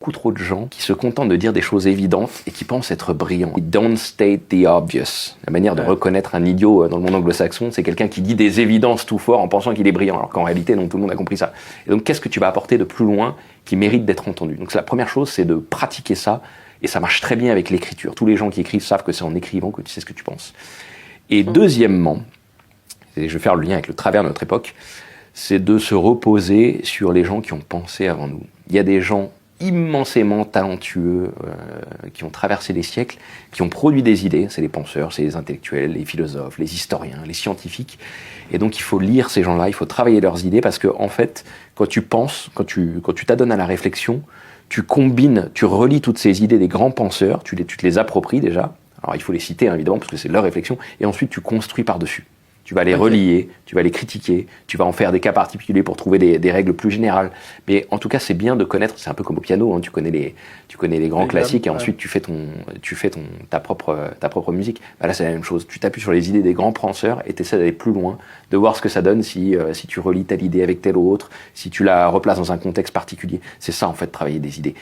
Beaucoup trop de gens qui se contentent de dire des choses évidentes et qui pensent être brillants. Don't state the obvious. La manière de reconnaître un idiot dans le monde anglo-saxon, c'est quelqu'un qui dit des évidences tout fort en pensant qu'il est brillant, alors qu'en réalité, non, tout le monde a compris ça. Et donc, qu'est-ce que tu vas apporter de plus loin qui mérite d'être entendu? Donc, la première chose, c'est de pratiquer ça, et ça marche très bien avec l'écriture. Tous les gens qui écrivent savent que c'est en écrivant que tu sais ce que tu penses. Et deuxièmement, et je vais faire le lien avec le travers de notre époque, c'est de se reposer sur les gens qui ont pensé avant nous. Il y a des gens immensément talentueux, qui ont traversé les siècles, qui ont produit des idées, c'est les penseurs, c'est les intellectuels, les philosophes, les historiens, les scientifiques, et donc il faut lire ces gens-là, il faut travailler leurs idées, parce que en fait, quand tu penses, quand tu t'adonnes à la réflexion, tu combines, tu relis toutes ces idées des grands penseurs, tu te les appropries déjà, alors il faut les citer évidemment, parce que c'est leur réflexion, et ensuite tu construis par-dessus. Tu vas les relier, tu vas les critiquer, tu vas en faire des cas particuliers pour trouver des règles plus générales. Mais en tout cas, c'est bien de connaître, c'est un peu comme au piano, hein, tu connais les grands classiques et ensuite tu fais ta propre musique. Bah là, c'est la même chose. Tu t'appuies sur les idées des grands penseurs et tu essaies d'aller plus loin, de voir ce que ça donne si tu relis telle idée avec telle autre, si tu la replaces dans un contexte particulier. C'est ça, en fait, travailler des idées.